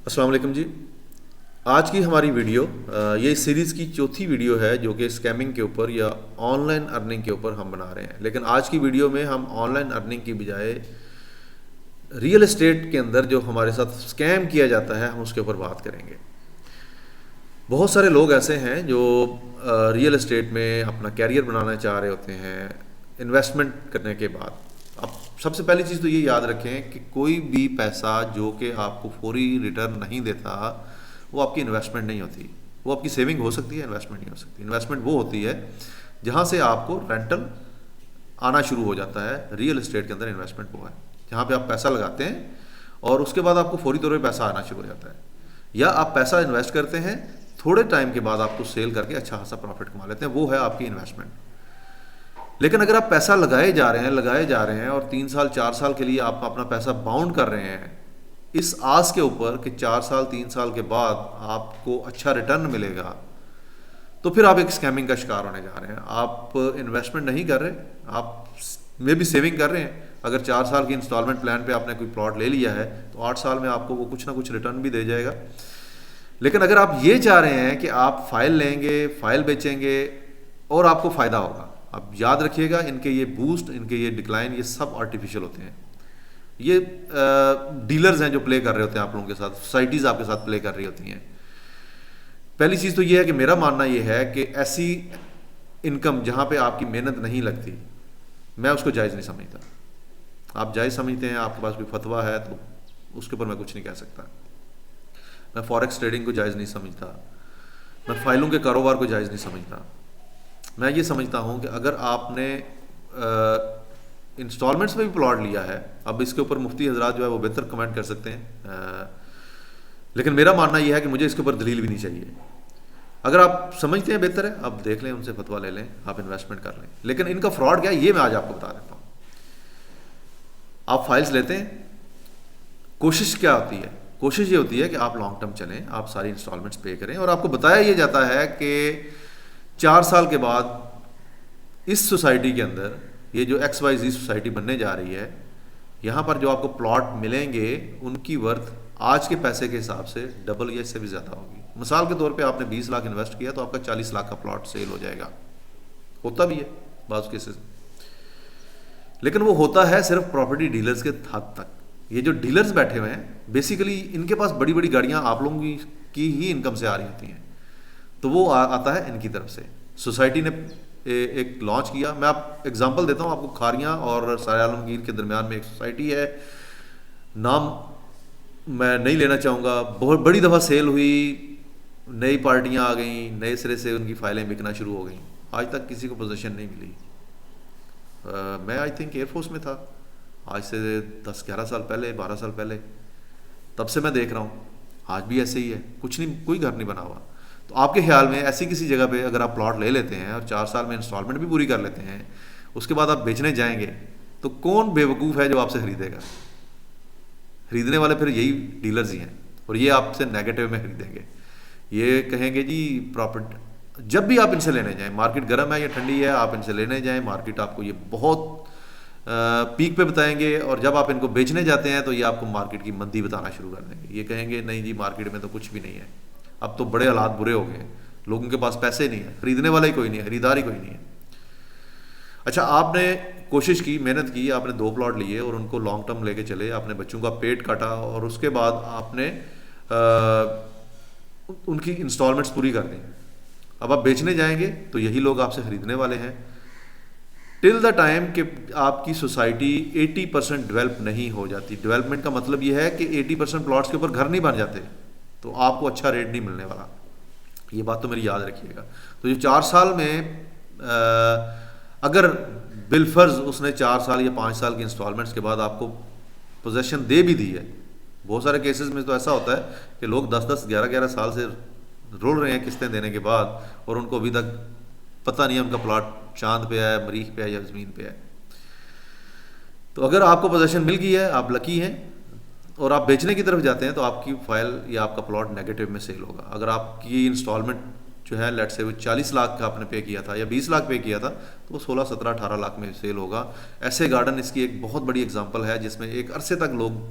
अस्सलाम वालेकुम जी। आज की हमारी वीडियो ये सीरीज़ की चौथी वीडियो है जो कि स्कैमिंग के ऊपर या ऑनलाइन अर्निंग के ऊपर हम बना रहे हैं। लेकिन आज की वीडियो में हम ऑनलाइन अर्निंग की बजाय रियल एस्टेट के अंदर जो हमारे साथ स्कैम किया जाता है हम उसके ऊपर बात करेंगे। बहुत सारे लोग ऐसे हैं जो रियल एस्टेट में अपना कैरियर बनाना चाह रहे होते हैं इन्वेस्टमेंट करने के बाद। अब सबसे पहली चीज़ तो ये याद रखें कि कोई भी पैसा जो कि आपको फौरी रिटर्न नहीं देता वो आपकी इन्वेस्टमेंट नहीं होती। वो आपकी सेविंग हो सकती है, इन्वेस्टमेंट नहीं हो सकती। इन्वेस्टमेंट वो होती है जहाँ से आपको रेंटल आना शुरू हो जाता है। रियल एस्टेट के अंदर इन्वेस्टमेंट वो है जहाँ पे आप पैसा लगाते हैं और उसके बाद आपको फौरी तौर पे पैसा आना शुरू हो जाता है। या आप पैसा इन्वेस्ट करते हैं, थोड़े टाइम के बाद आपको सेल करके अच्छा खासा प्रॉफिट कमा लेते हैं, वो है आपकी इन्वेस्टमेंट। लेकिन अगर आप पैसा लगाए जा रहे हैं और 3 साल 4 साल के लिए आप अपना पैसा बाउंड कर रहे हैं इस आस के ऊपर कि 4 साल 3 साल के बाद आपको अच्छा रिटर्न मिलेगा, तो फिर आप एक स्कैमिंग का शिकार होने जा रहे हैं। आप इन्वेस्टमेंट नहीं कर रहे, आप में भी सेविंग कर रहे हैं। अगर 4 साल की इंस्टॉलमेंट प्लान पे आपने कोई प्लॉट ले लिया है तो 8 साल में आपको वो कुछ ना कुछ रिटर्न भी दे जाएगा। लेकिन अगर आप ये चाह रहे हैं कि आप फाइल लेंगे, फाइल बेचेंगे और आपको फ़ायदा होगा, अब याद रखिएगा इनके ये बूस्ट, इनके ये डिक्लाइन, ये सब आर्टिफिशियल होते हैं। ये डीलर्स हैं जो प्ले कर रहे होते हैं आप लोगों के साथ, सोसाइटीज़ आपके साथ प्ले कर रही होती हैं। पहली चीज़ तो ये है कि मेरा मानना ये है कि ऐसी इनकम जहाँ पे आपकी मेहनत नहीं लगती, मैं उसको जायज़ नहीं समझता। आप जायज़ समझते हैं, आपके पास कोई फतवा है तो उसके ऊपर मैं कुछ नहीं कह सकता। मैं फॉरेक्स ट्रेडिंग को जायज़ नहीं समझता, मैं फाइलों के कारोबार को जायज़ नहीं समझता। मैं ये समझता हूँ कि अगर आपने इंस्टॉलमेंट्स में भी प्लॉट लिया है, अब इसके ऊपर मुफ्ती हजरात जो है वो बेहतर कमेंट कर सकते हैं, लेकिन मेरा मानना यह है कि मुझे इसके ऊपर दलील भी नहीं चाहिए। अगर आप समझते हैं बेहतर है, आप देख लें, उनसे फतवा ले लें, आप इन्वेस्टमेंट कर लें। लेकिन इनका फ्रॉड क्या है ये मैं आज आपको बता देता हूँ। आप फाइल्स लेते हैं, कोशिश क्या होती है? कोशिश ये होती है कि आप लॉन्ग टर्म चलें, आप सारी इंस्टॉलमेंट्स पे करें और आपको बताया ये जाता है कि 4 साल के बाद इस सोसाइटी के अंदर ये जो XYZ सोसाइटी बनने जा रही है, यहाँ पर जो आपको प्लॉट मिलेंगे उनकी वर्थ आज के पैसे के हिसाब से डबल या इससे भी ज़्यादा होगी। मिसाल के तौर पे आपने 20 लाख इन्वेस्ट किया तो आपका 40 लाख का प्लॉट सेल हो जाएगा। होता भी है बाज़ केसेस, लेकिन वो होता है सिर्फ प्रॉपर्टी डीलर्स के हद तक। ये जो डीलर्स बैठे हुए हैं बेसिकली इनके पास बड़ी बड़ी गाड़ियाँ आप लोगों की ही इनकम से आ रही होती हैं, तो वो आता है इनकी तरफ से। सोसाइटी ने एक लॉन्च किया, मैं आप एग्जांपल देता हूँ आपको। खारियाँ और सारे आलमगीर के दरमियान में एक सोसाइटी है, नाम मैं नहीं लेना चाहूँगा। बहुत बड़ी दफ़ा सेल हुई, नई पार्टियाँ आ गई, नए सिरे से उनकी फाइलें बिकना शुरू हो गई। आज तक किसी को पोजीशन नहीं मिली। मैं आई थिंक एयरफोर्स में था, आज से 10-11 साल पहले, 12 साल पहले, तब से मैं देख रहा हूँ आज भी ऐसे ही है, कुछ नहीं, कोई घर नहीं बना हुआ। तो आपके ख्याल में ऐसी किसी जगह पे अगर आप प्लॉट ले लेते हैं और 4 साल में इंस्टॉलमेंट भी पूरी कर लेते हैं, उसके बाद आप बेचने जाएंगे तो कौन बेवकूफ़ है जो आपसे खरीदेगा? खरीदने वाले फिर यही डीलर्स ही हैं और ये आपसे नेगेटिव में खरीदेंगे। ये कहेंगे जी प्रॉपर्टी, जब भी आप इनसे लेने जाएं, मार्केट गर्म है या ठंडी है, आप इनसे लेने जाएं, मार्केट आपको ये बहुत पीक पे बताएंगे और जब आप इनको बेचने जाते हैं तो ये आपको मार्केट की मंदी बताना शुरू कर देंगे। ये कहेंगे नहीं जी मार्केट में तो कुछ भी नहीं है, अब तो बड़े हालात बुरे हो गए हैं, लोगों के पास पैसे नहीं है, खरीदने वाला ही कोई नहीं है, खरीदार ही कोई नहीं है। अच्छा, आपने कोशिश की, मेहनत की, आपने 2 प्लॉट लिए और उनको लॉन्ग टर्म लेके चले, आपने बच्चों का पेट काटा और उसके बाद आपने उनकी इंस्टॉलमेंट्स पूरी कर दी। अब आप बेचने जाएंगे तो यही लोग आपसे खरीदने वाले हैं। टिल द टाइम कि आपकी सोसाइटी 80% डेवलप नहीं हो जाती। डेवलपमेंट का मतलब यह है कि 80% प्लॉट्स के ऊपर घर नहीं बन जाते, तो आपको अच्छा रेट नहीं मिलने वाला। ये बात तो मेरी याद रखिएगा। तो जो 4 साल में अगर बिलफर्ज उसने 4 साल या 5 साल की इंस्टॉलमेंट्स के बाद आपको पोजेशन दे भी दी है, बहुत सारे केसेस में तो ऐसा होता है कि लोग 10-10, 11-11 साल से रोल रहे हैं किस्तें देने के बाद और उनको अभी तक पता नहीं है उनका प्लॉट चांद पे है, मरीख पे है या ज़मीन पे है। तो अगर आपको पोजीशन मिल गई है, आप लकी हैं और आप बेचने की तरफ जाते हैं तो आपकी फाइल या आपका प्लॉट नेगेटिव में सेल होगा। अगर आपकी इंस्टॉलमेंट जो है लेट्स से वो 40 लाख का आपने पे किया था या 20 लाख पे किया था तो वो 16, 17, 18 लाख में सेल होगा। ऐसे गार्डन इसकी एक बहुत बड़ी एग्जांपल है जिसमें एक अरसे तक लोग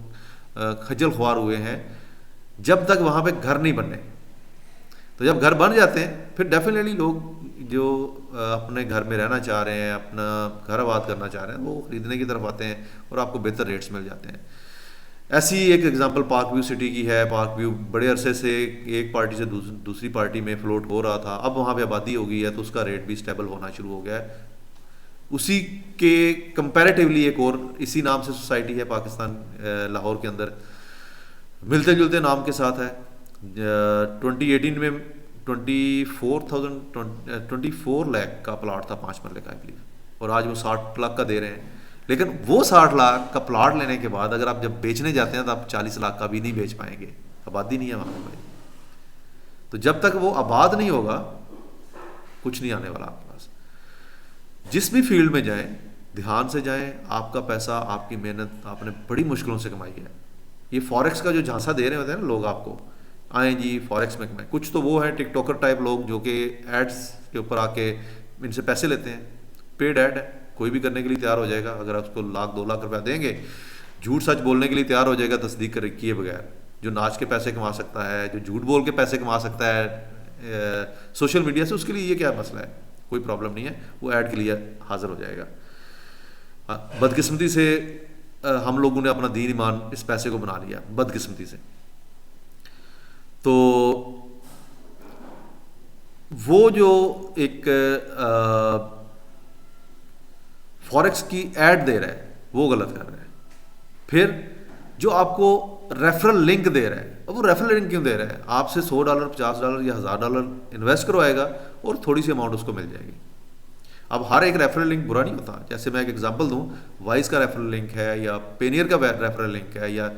खज्जल ख्वार हुए हैं जब तक वहाँ पे घर नहीं बनने। तो जब घर बन जाते हैं फिर डेफिनेटली लोग जो अपने घर में रहना चाह रहे हैं, अपना घर आबाद करना चाह रहे हैं, वो ख़रीदने की तरफ आते हैं और आपको बेहतर रेट्स मिल जाते हैं। ऐसी एक एग्जांपल पार्क व्यू सिटी की है। पार्क व्यू बड़े अरसे से एक पार्टी से दूसरी पार्टी में फ्लोट हो रहा था, अब वहाँ पे आबादी हो गई है तो उसका रेट भी स्टेबल होना शुरू हो गया है। उसी के कंपैरेटिवली एक और इसी नाम से सोसाइटी है पाकिस्तान लाहौर के अंदर, मिलते जुलते नाम के साथ है। 2018 में 24 लाख का प्लाट था 5 मरले का आई बिलीव, और आज वो 60 लाख का दे रहे हैं। लेकिन वो 60 लाख का प्लाट लेने के बाद अगर आप जब बेचने जाते हैं तो आप 40 लाख का भी नहीं बेच पाएंगे, आबादी नहीं है वहाँ पर। तो जब तक वो आबाद नहीं होगा कुछ नहीं आने वाला आपके पास। जिस भी फील्ड में जाएं ध्यान से जाएं, आपका पैसा, आपकी मेहनत आपने बड़ी मुश्किलों से कमाई है। ये फॉरेक्स का जो झांसा दे रहे होते हैं ना लोग आपको, आए जी फॉरेक्स में कमाएं, कुछ तो वो है टिकटॉकर टाइप लोग जो कि एड्स के ऊपर आके इनसे पैसे लेते हैं। पेड ऐड है, कोई भी करने के लिए तैयार हो जाएगा। अगर आप उसको 1-2 लाख रुपया देंगे, झूठ सच बोलने के लिए तैयार हो जाएगा तस्दीक कर किए बगैर। जो नाच के पैसे कमा सकता है, जो झूठ बोल के पैसे कमा सकता है सोशल मीडिया से, उसके लिए ये क्या मसला है, कोई प्रॉब्लम नहीं है, वो ऐड के लिए हाजिर हो जाएगा। बदकिस्मती से हम लोगों ने अपना दीन ईमान इस पैसे को बना लिया, बदकिस्मती से। तो वो जो एक फॉरेक्स की ऐड दे रहा है वो गलत कर रहा है। फिर जो आपको रेफरल लिंक दे रहा है, अब वो रेफरल लिंक क्यों दे रहा है? आपसे $100, $50 या $1000 इन्वेस्ट करवाएगा और थोड़ी सी अमाउंट उसको मिल जाएगी। अब हर एक रेफरल लिंक बुरा नहीं होता। जैसे मैं एक एग्जांपल दूं, वाइस का रेफरल लिंक है या पेनियर का रेफरल लिंक है या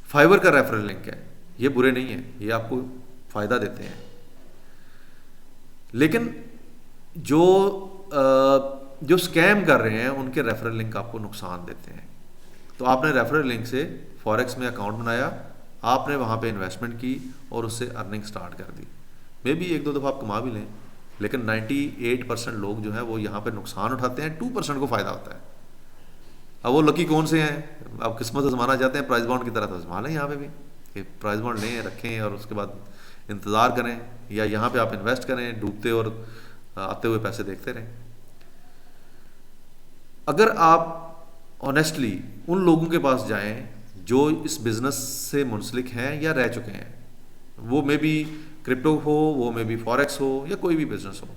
फाइवर का रेफरल लिंक है, ये बुरे नहीं है, ये आपको फ़ायदा देते हैं। लेकिन जो स्कैम कर रहे हैं उनके रेफरल लिंक आपको नुकसान देते हैं। तो आपने रेफरल लिंक से फॉरेक्स में अकाउंट बनाया, आपने वहाँ पे इन्वेस्टमेंट की और उससे अर्निंग स्टार्ट कर दी। मे बी 1-2 दफ़ा आप कमा भी लें, लेकिन 98% लोग जो है वो यहाँ पे नुकसान उठाते हैं, 2% को फ़ायदा होता है। अब वो लकी कौन से हैं? आप किस्मत आजमाना चाहते हैं प्राइस बॉन्ड की तरह, तो आजमा लें यहाँ पे भी कि प्राइस बॉन्ड लें, रखें और उसके बाद इंतज़ार करें, या यहाँ पे आप इन्वेस्ट करें, डूबते और आते हुए पैसे देखते रहें। अगर आप ऑनेस्टली उन लोगों के पास जाएं जो इस बिज़नेस से मुंसलिक हैं या रह चुके हैं, वो मे बी क्रिप्टो हो, वो मे बी फॉरेक्स हो या कोई भी बिज़नेस हो,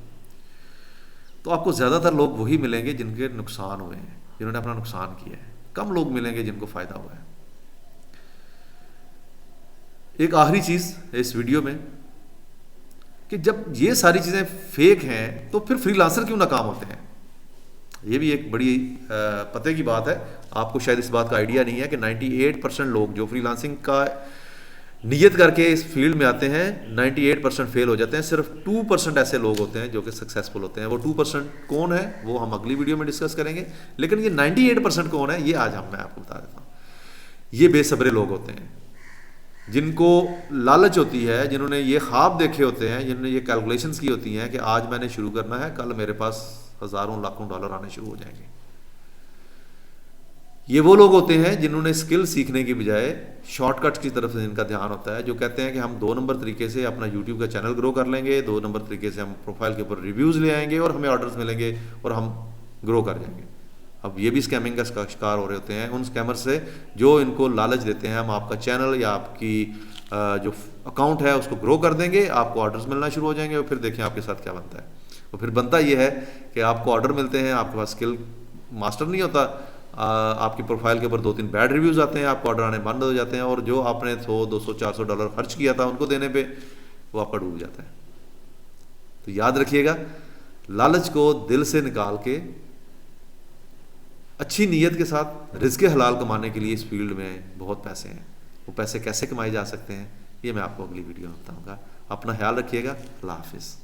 तो आपको ज़्यादातर लोग वही मिलेंगे जिनके नुकसान हुए हैं, जिन्होंने अपना नुकसान किया है। कम लोग मिलेंगे जिनको फ़ायदा हुआ है। एक आखिरी चीज़ इस वीडियो में कि जब ये सारी चीज़ें फेक हैं तो फिर फ्रीलांसर क्यों नाकाम होते हैं? ये भी एक बड़ी पते की बात है। आपको शायद इस बात का आइडिया नहीं है कि 98% लोग जो फ्रीलांसिंग का नियत करके इस फील्ड में आते हैं 98% फेल हो जाते हैं। सिर्फ 2% ऐसे लोग होते हैं जो कि सक्सेसफुल होते हैं। वो 2% कौन है वो हम अगली वीडियो में डिस्कस करेंगे, लेकिन ये 98% कौन है ये आज मैं आपको बता देता हूँ। ये बेसब्रे लोग होते हैं जिनको लालच होती है, जिन्होंने ये ख्वाब देखे होते हैं, जिन्होंने ये कैलकुलेशंस की होती हैं कि आज मैंने शुरू करना है, कल मेरे पास हज़ारों लाखों डॉलर आने शुरू हो जाएंगे। ये वो लोग होते हैं जिन्होंने स्किल सीखने की बजाय शॉर्टकट्स की तरफ से जिनका ध्यान होता है, जो कहते हैं कि हम 2 नंबर तरीके से अपना यूट्यूब का चैनल ग्रो कर लेंगे, 2 नंबर तरीके से हम प्रोफाइल के ऊपर रिव्यूज़ ले आएंगे और हमें ऑर्डर्स मिलेंगे और हम ग्रो कर जाएंगे। अब ये भी स्कैमिंग का शिकार हो रहे होते हैं उन स्कैमर से जो इनको लालच देते हैं, हम आपका चैनल या आपकी जो अकाउंट है उसको ग्रो कर देंगे, आपको ऑर्डर्स मिलना शुरू हो जाएंगे और फिर देखें आपके साथ क्या बनता है। तो फिर बनता ये है कि आपको ऑर्डर मिलते हैं, आपके पास स्किल मास्टर नहीं होता, आपकी प्रोफाइल के ऊपर 2-3 बैड रिव्यूज़ आते हैं, आपको ऑर्डर आने बंद हो जाते हैं और जो आपने $100, $200, $400 खर्च किया था उनको देने पे वो आपका डूब जाता है। तो याद रखिएगा, लालच को दिल से निकाल के अच्छी नीयत के साथ रिज़्क़ हलाल कमाने के लिए इस फील्ड में बहुत पैसे हैं। वो पैसे कैसे कमाए जा सकते हैं ये मैं आपको अगली वीडियो में बताऊँगा। अपना ख्याल रखिएगा। अल्लाह हाफिज़।